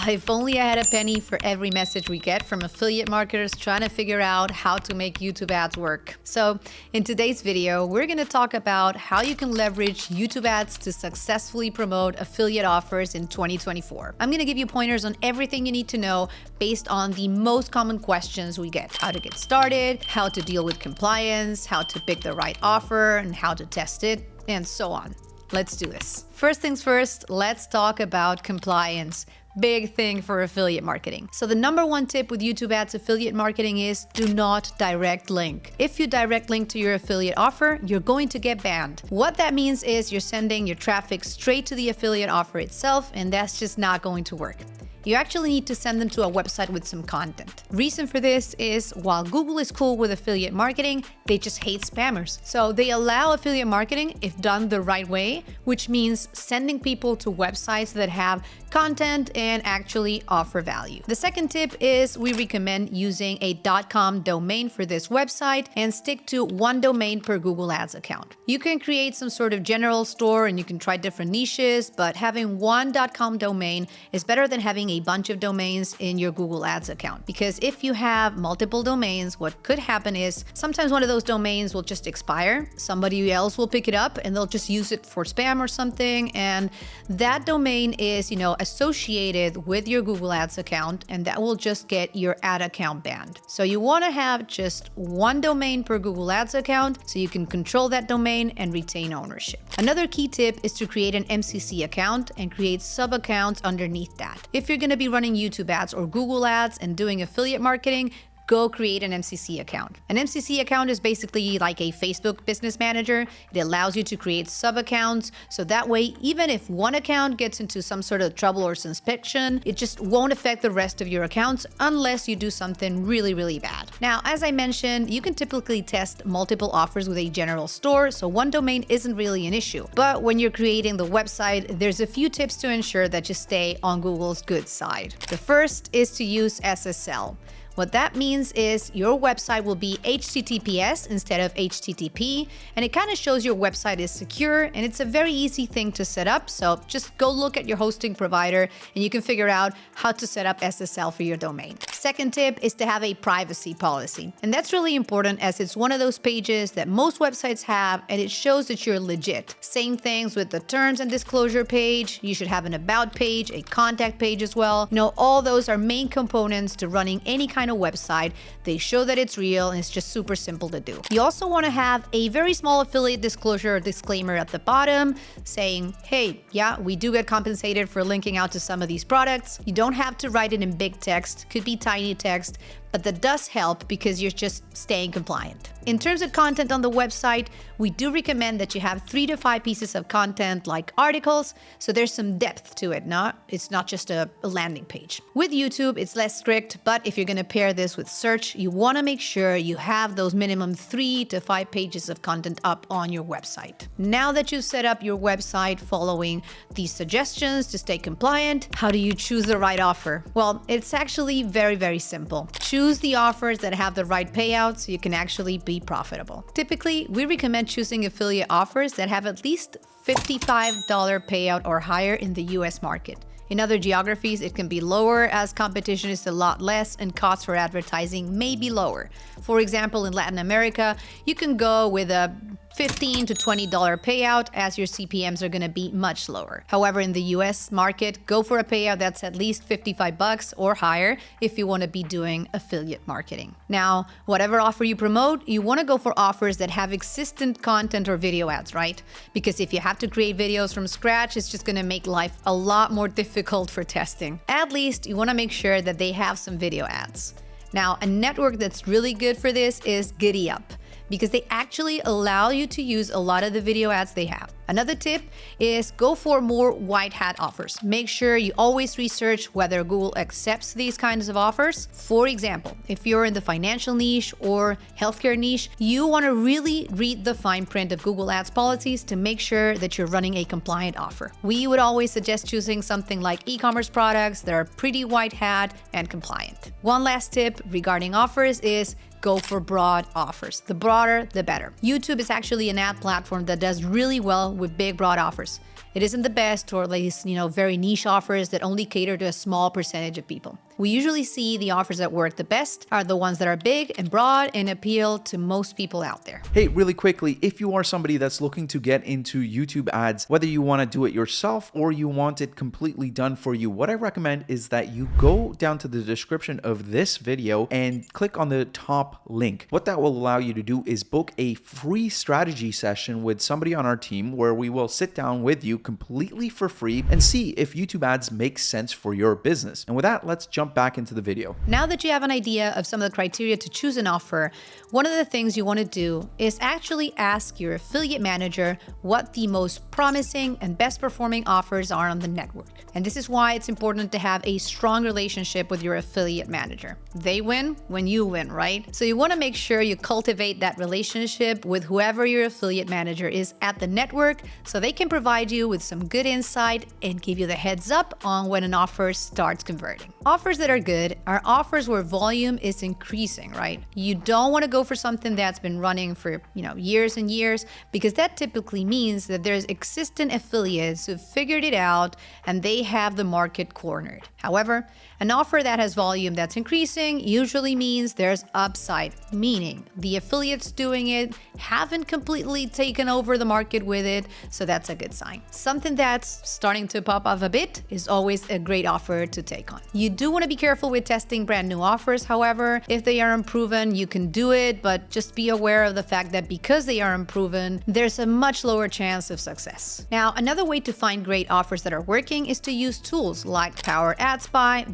If only I had a penny for every message we get from affiliate marketers trying to figure out how to make YouTube ads work. So in today's video, we're going to talk about how you can leverage YouTube ads to successfully promote affiliate offers in 2024. I'm going to give you pointers on everything you need to know based on the most common questions we get: how to get started, how to deal with compliance, how to pick the right offer, and how to test it, and so on. Let's do this. First things first, let's talk about compliance. Big thing for affiliate marketing. So the number one tip with YouTube ads affiliate marketing is do not direct link. If you direct link to your affiliate offer, you're going to get banned. What that means is you're sending your traffic straight to the affiliate offer itself, and that's just not going to work. You actually need to send them to a website with some content. Reason for this is while Google is cool with affiliate marketing, they just hate spammers. So they allow affiliate marketing if done the right way, which means sending people to websites that have content and actually offer value. The second tip is we recommend using a .com domain for this website and stick to one domain per Google Ads account. You can create some sort of general store and you can try different niches, but having one .com domain is better than having a bunch of domains in your Google Ads account. Because if you have multiple domains, what could happen is sometimes one of those domains will just expire. Somebody else will pick it up and they'll just use it for spam or something. And that domain is, associated with your Google Ads account, and that will just get your ad account banned. So you want to have just one domain per Google Ads account so you can control that domain and retain ownership. Another key tip is to create an MCC account and create sub-accounts underneath that. If you're going to be running YouTube ads or Google ads and doing affiliate marketing, go create an MCC account. An MCC account is basically like a Facebook business manager. It allows you to create sub-accounts, so that way, even if one account gets into some sort of trouble or suspicion, it just won't affect the rest of your accounts unless you do something really, really bad. Now, as I mentioned, you can typically test multiple offers with a general store, so one domain isn't really an issue. But when you're creating the website, there's a few tips to ensure that you stay on Google's good side. The first is to use SSL. What that means is your website will be HTTPS instead of HTTP, and it kind of shows your website is secure, and it's a very easy thing to set up. So just go look at your hosting provider and you can figure out how to set up SSL for your domain. Second tip is to have a privacy policy. And that's really important as it's one of those pages that most websites have, and it shows that you're legit. Same things with the terms and disclosure page. You should have an about page, a contact page as well. All those are main components to running any kind of website. They show that it's real and it's just super simple to do. You also want to have a very small affiliate disclosure or disclaimer at the bottom saying, hey, yeah, we do get compensated for linking out to some of these products. You don't have to write it in big text, could be tiny text, but that does help because you're just staying compliant. In terms of content on the website, we do recommend that you have 3 to 5 pieces of content like articles, so there's some depth to it. It's not just a landing page. With YouTube, it's less strict, but if you're going to pair this with search, you want to make sure you have those minimum 3 to 5 pages of content up on your website. Now that you've set up your website following these suggestions to stay compliant, how do you choose the right offer? Well, it's actually very, very simple. Choose the offers that have the right payouts so you can actually be profitable. Typically, we recommend choosing affiliate offers that have at least $55 payout or higher in the US market. In other geographies, it can be lower as competition is a lot less and costs for advertising may be lower. For example, in Latin America, you can go with a $15 to $20 payout as your CPMs are going to be much lower. However, in the US market, go for a payout that's at least $55 or higher if you want to be doing affiliate marketing. Now, whatever offer you promote, you want to go for offers that have existent content or video ads, right? Because if you have to create videos from scratch, it's just going to make life a lot more difficult for testing. At least you want to make sure that they have some video ads. Now, a network that's really good for this is GiddyUp, because they actually allow you to use a lot of the video ads they have. Another tip is go for more white hat offers. Make sure you always research whether Google accepts these kinds of offers. For example, if you're in the financial niche or healthcare niche, you want to really read the fine print of Google Ads policies to make sure that you're running a compliant offer. We would always suggest choosing something like e-commerce products that are pretty white hat and compliant. One last tip regarding offers is go for broad offers. The broader, the better. YouTube is actually an ad platform that does really well with big, broad offers. It isn't the best, or at least, very niche offers that only cater to a small percentage of people. We usually see the offers that work the best are the ones that are big and broad and appeal to most people out there. Hey, really quickly, if you are somebody that's looking to get into YouTube ads, whether you want to do it yourself or you want it completely done for you, what I recommend is that you go down to the description of this video and click on the top link. What that will allow you to do is book a free strategy session with somebody on our team where we will sit down with you completely for free and see if YouTube ads make sense for your business. And with that, let's jump back into the video. Now that you have an idea of some of the criteria to choose an offer, one of the things you want to do is actually ask your affiliate manager what the most promising and best performing offers are on the network. And this is why it's important to have a strong relationship with your affiliate manager. They win when you win, right? So you want to make sure you cultivate that relationship with whoever your affiliate manager is at the network so they can provide you with some good insight and give you the heads up on when an offer starts converting. Offers that are good are offers where volume is increasing, right? You don't want to go for something that's been running for, years and years, because that typically means that there's existing affiliates who've figured it out and they have the market cornered. However, an offer that has volume that's increasing usually means there's upside, meaning the affiliates doing it haven't completely taken over the market with it, so that's a good sign. Something that's starting to pop up a bit is always a great offer to take on. You do want to be careful with testing brand new offers, however. If they are unproven, you can do it, but just be aware of the fact that because they are unproven, there's a much lower chance of success. Now, another way to find great offers that are working is to use tools like Power Ad Spy,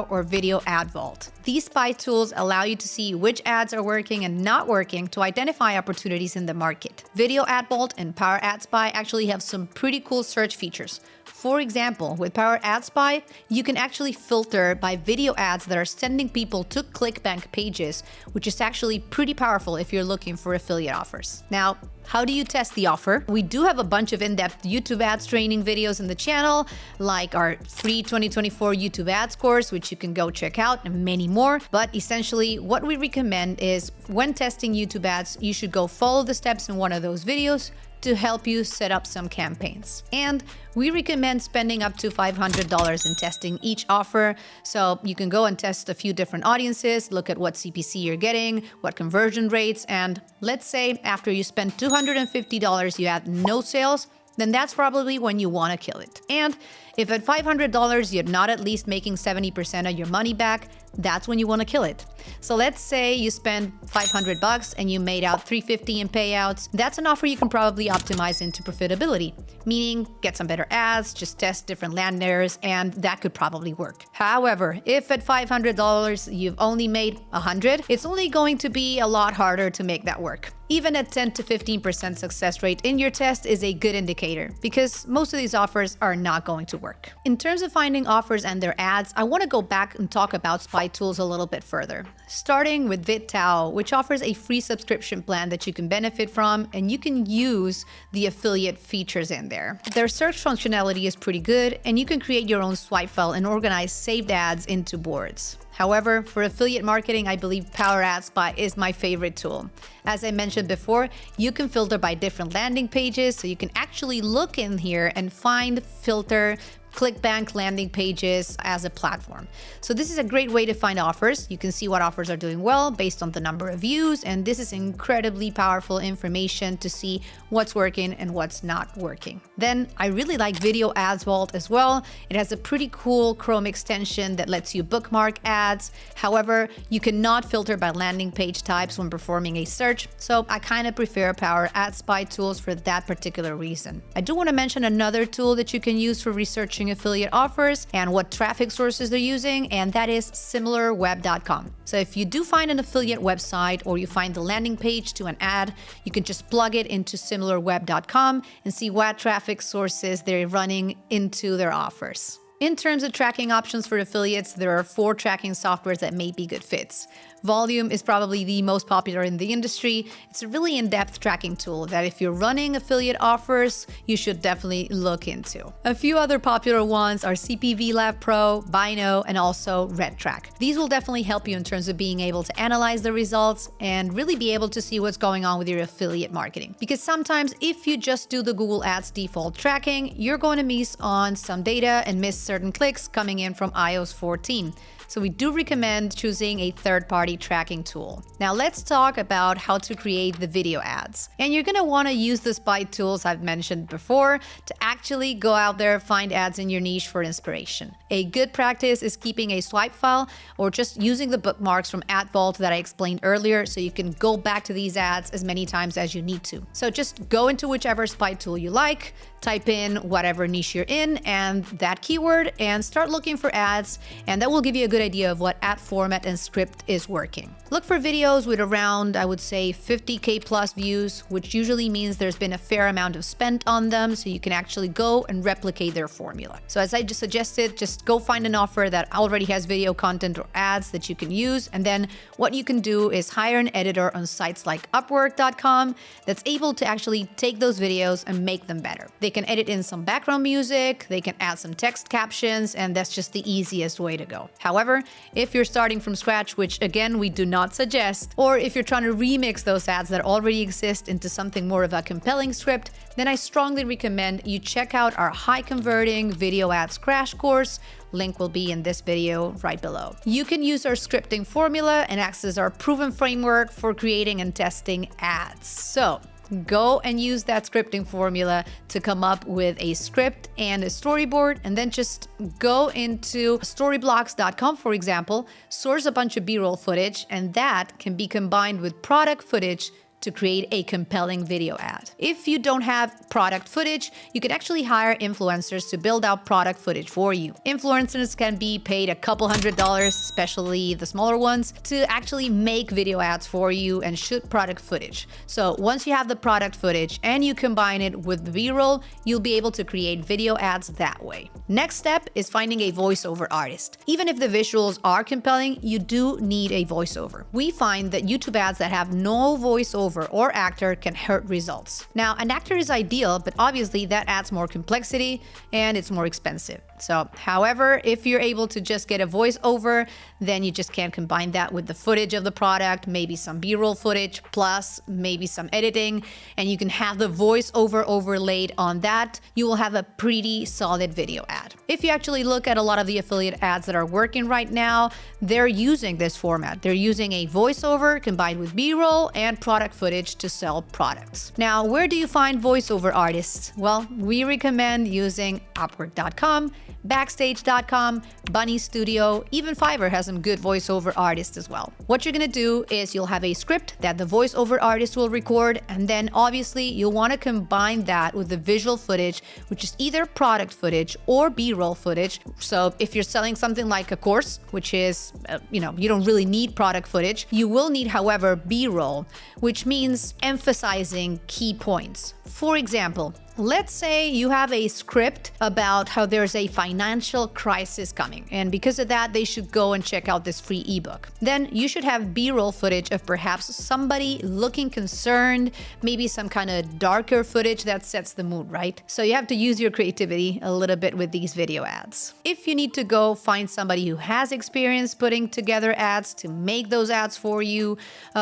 or Video Ad Vault. These spy tools allow you to see which ads are working and not working to identify opportunities in the market. Video Ad Vault and Power Ad Spy actually have some pretty cool search features. For example, with Power Ad Spy, you can actually filter by video ads that are sending people to ClickBank pages, which is actually pretty powerful if you're looking for affiliate offers. Now, how do you test the offer? We do have a bunch of in-depth YouTube ads training videos in the channel, like our free 2024 YouTube ads course, which you can go check out, and many more. But essentially, what we recommend is when testing YouTube ads, you should go follow the steps in one of those videos to help you set up some campaigns. And we recommend spending up to $500 in testing each offer. So you can go and test a few different audiences, look at what CPC you're getting, what conversion rates, and let's say after you spend $250, you have no sales, then that's probably when you want to kill it. And if at $500 you're not at least making 70% of your money back, that's when you want to kill it. So let's say you spend $500 and you made out $350 in payouts. That's an offer you can probably optimize into profitability, meaning get some better ads, just test different landers, and that could probably work. However, if at $500 you've only made $100, it's only going to be a lot harder to make that work. Even a 10 to 15% success rate in your test is a good indicator because most of these offers are not going to work. In terms of finding offers and their ads, I want to go back and talk about spy tools a little bit further. Starting with VidTao, which offers a free subscription plan that you can benefit from, and you can use the affiliate features in there. Their search functionality is pretty good, and you can create your own swipe file and organize saved ads into boards. However, for affiliate marketing, I believe Power Ad Spy is my favorite tool. As I mentioned before, you can filter by different landing pages, so you can actually look in here and filter ClickBank landing pages as a platform. So this is a great way to find offers. You can see what offers are doing well based on the number of views, and this is incredibly powerful information to see what's working and what's not working. Then I really like Video Ads Vault as well. It has a pretty cool Chrome extension that lets you bookmark ads. However, you cannot filter by landing page types when performing a search, so I kind of prefer Power Ad Spy tools for that particular reason. I do want to mention another tool that you can use for researching affiliate offers and what traffic sources they're using, and that is similarweb.com. So if you do find an affiliate website or you find the landing page to an ad, you can just plug it into similarweb.com and see what traffic sources they're running into their offers. In terms of tracking options for affiliates, there are 4 tracking softwares that may be good fits. Volume is probably the most popular in the industry. It's a really in-depth tracking tool that if you're running affiliate offers, you should definitely look into. A few other popular ones are CPV Lab Pro, Bino, and also RedTrack. These will definitely help you in terms of being able to analyze the results and really be able to see what's going on with your affiliate marketing. Because sometimes if you just do the Google Ads default tracking, you're going to miss on some data and miss certain clicks coming in from iOS 14. So we do recommend choosing a third-party tracking tool. Now let's talk about how to create the video ads. And you're gonna wanna use the spy tools I've mentioned before to actually go out there, find ads in your niche for inspiration. A good practice is keeping a swipe file or just using the bookmarks from Ad Vault that I explained earlier so you can go back to these ads as many times as you need to. So just go into whichever spy tool you like, type in whatever niche you're in and that keyword and start looking for ads, and that will give you a good idea of what ad format and script is working. Look for videos with around, I would say, 50K plus views, which usually means there's been a fair amount of spent on them, so you can actually go and replicate their formula. So as I just suggested, just go find an offer that already has video content or ads that you can use, and then what you can do is hire an editor on sites like Upwork.com that's able to actually take those videos and make them better. They can edit in some background music, they can add some text captions, and that's just the easiest way to go. However, if you're starting from scratch, which again, we do not suggest, or if you're trying to remix those ads that already exist into something more of a compelling script, then I strongly recommend you check out our high converting video ads crash course. Link will be in this video right below. You can use our scripting formula and access our proven framework for creating and testing ads. So go and use that scripting formula to come up with a script and a storyboard, and then just go into storyblocks.com, for example, source a bunch of B-roll footage, and that can be combined with product footage to create a compelling video ad. If you don't have product footage, you can actually hire influencers to build out product footage for you. Influencers can be paid a couple $100s, especially the smaller ones, to actually make video ads for you and shoot product footage. So once you have the product footage and you combine it with the B-roll, you'll be able to create video ads that way. Next step is finding a voiceover artist. Even if the visuals are compelling, you do need a voiceover. We find that YouTube ads that have no voiceover or actor can hurt results. Now, an actor is ideal, but obviously that adds more complexity and it's more expensive. So, however, if you're able to just get a voiceover, then you just can't combine that with the footage of the product, maybe some B-roll footage, plus maybe some editing, and you can have the voiceover overlaid on that. You will have a pretty solid video ad. If you actually look at a lot of the affiliate ads that are working right now, they're using this format. They're using a voiceover combined with B-roll and product footage to sell products. Now, where do you find voiceover artists? Well, we recommend using Upwork.com, Backstage.com, Bunny Studio, even Fiverr has some good voiceover artists as well. What you're gonna do is you'll have a script that the voiceover artist will record, and then obviously you'll want to combine that with the visual footage, which is either product footage or B-roll footage. So if you're selling something like a course, which is, you don't really need product footage, you will need, however, B-roll, which means emphasizing key points. For example, let's say you have a script about how there's a financial crisis coming, and because of that, they should go and check out this free ebook. Then you should have B-roll footage of perhaps somebody looking concerned, maybe some kind of darker footage that sets the mood, right? So you have to use your creativity a little bit with these video ads. If you need to go find somebody who has experience putting together ads to make those ads for you,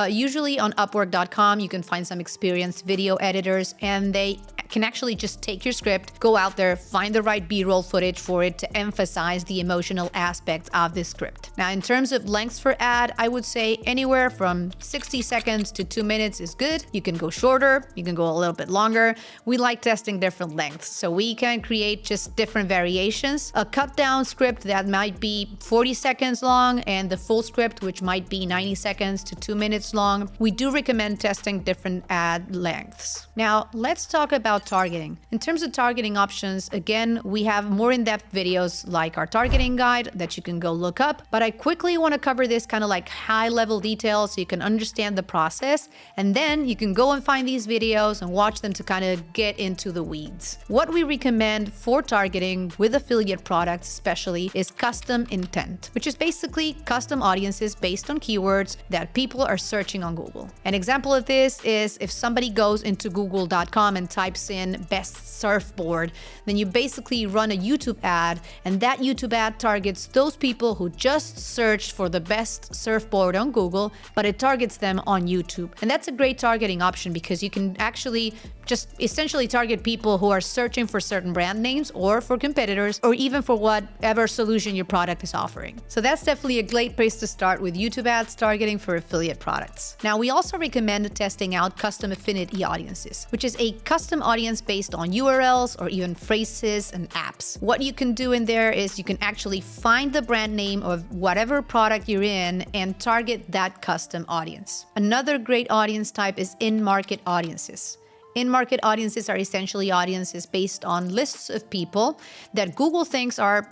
usually on Upwork.com, you can find some experienced video editors, and they can actually just take your script, go out there, find the right B-roll footage for it to emphasize the emotional aspect of this script. Now, in terms of lengths for ad, I would say anywhere from 60 seconds to 2 minutes is good. You can go shorter, you can go a little bit longer. We like testing different lengths, so we can create just different variations. A cut down script that might be 40 seconds long and the full script, which might be 90 seconds to 2 minutes long. We do recommend testing different ad lengths. Now, let's talk about targeting. targeting. In terms of targeting options, again, we have more in-depth videos like our targeting guide that you can go look up, but I quickly want to cover this kind of like high-level details so you can understand the process, and then you can go and find these videos and watch them to kind of get into the weeds. What we recommend for targeting with affiliate products especially is custom intent, which is basically custom audiences based on keywords that people are searching on Google. An example of this is if somebody goes into google.com and types in best surfboard, then you basically run a YouTube ad, and that YouTube ad targets those people who just searched for the best surfboard on Google, but it targets them on YouTube. And that's a great targeting option because you can actually just essentially target people who are searching for certain brand names or for competitors or even for whatever solution your product is offering. So that's definitely a great place to start with YouTube ads targeting for affiliate products. Now, we also recommend testing out custom affinity audiences, which is a custom audience based on URLs or even phrases and apps. What you can do in there is you can actually find the brand name of whatever product you're in and target that custom audience. Another great audience type is in-market audiences. In-market audiences are essentially audiences based on lists of people that Google thinks are,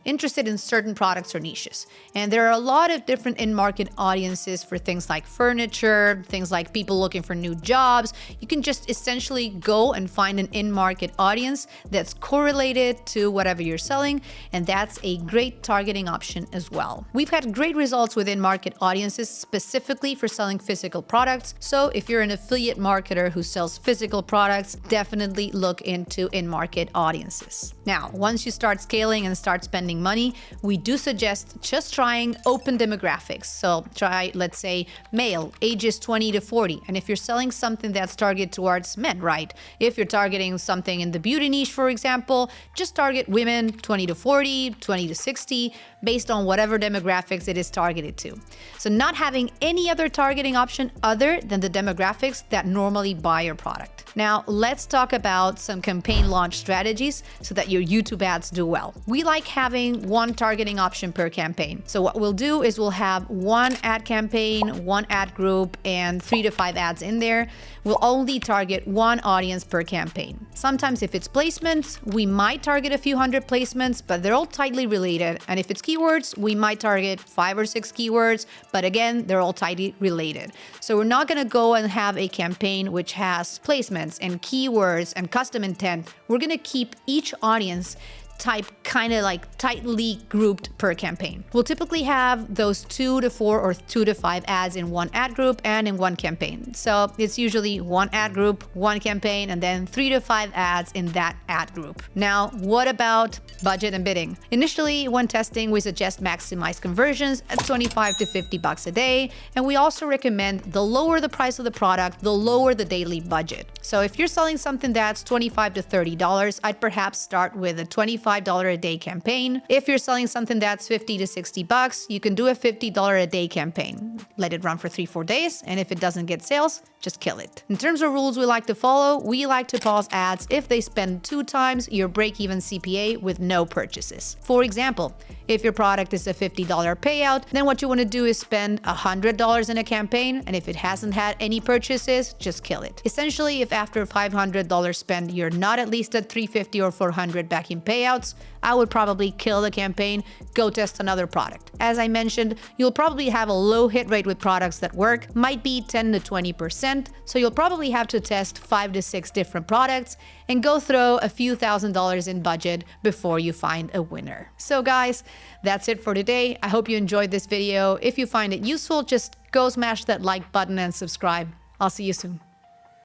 interested in certain products or niches. And there are a lot of different in-market audiences for things like furniture, things like people looking for new jobs. You can just essentially go and find an in-market audience that's correlated to whatever you're selling, and that's a great targeting option as well. We've had great results with in-market audiences specifically for selling physical products. So if you're an affiliate marketer who sells physical products, definitely look into in-market audiences. Now, once you start scaling and start spending money, we do suggest just trying open demographics. So try, let's say, male, ages 20 to 40. And if you're selling something that's targeted towards men, right? If you're targeting something in the beauty niche, for example, just target women 20 to 40, 20 to 60, based on whatever demographics it is targeted to. So not having any other targeting option other than the demographics that normally buy your product. Now, let's talk about some campaign launch strategies so that your YouTube ads do well. We like having one targeting option per campaign. So what we'll do is we'll have one ad campaign, one ad group, and 3 to 5 ads in there. We'll only target one audience per campaign. Sometimes if it's placements, we might target a few hundred placements, but they're all tightly related. And if it's keywords, we might target 5 or 6 keywords, but again, they're all tightly related. So we're not gonna go and have a campaign which has placements and keywords and custom intent. We're gonna keep each audience type kind of like tightly grouped per campaign. We'll typically have those 2 to 4 or 2 to 5 ads in one ad group and in one campaign. So it's usually one ad group, one campaign, and then 3 to 5 ads in that ad group. Now, what about budget and bidding? Initially, when testing, we suggest maximize conversions at 25 to 50 bucks a day. And we also recommend the lower the price of the product, the lower the daily budget. So if you're selling something that's $25 to $30, I'd perhaps start with a $25 a day campaign. If you're selling something that's 50 to 60 bucks, you can do a $50 a day campaign. Let it run for 3-4 days, and if it doesn't get sales, just kill it. In terms of rules we like to follow, we like to pause ads if they spend 2 times your break-even CPA with no purchases. For example, if your product is a $50 payout, then what you want to do is spend $100 in a campaign, and if it hasn't had any purchases, just kill it. Essentially, if after $500 spend, you're not at least at $350 or $400 back in payouts, I would probably kill the campaign, go test another product. As I mentioned, you'll probably have a low hit rate with products that work, might be 10 to 20%, so you'll probably have to test 5 to 6 different products and go throw a few $1,000s in budget before you find a winner. So guys, that's it for today. I hope you enjoyed this video. If you find it useful, just go smash that like button and subscribe. I'll see you soon.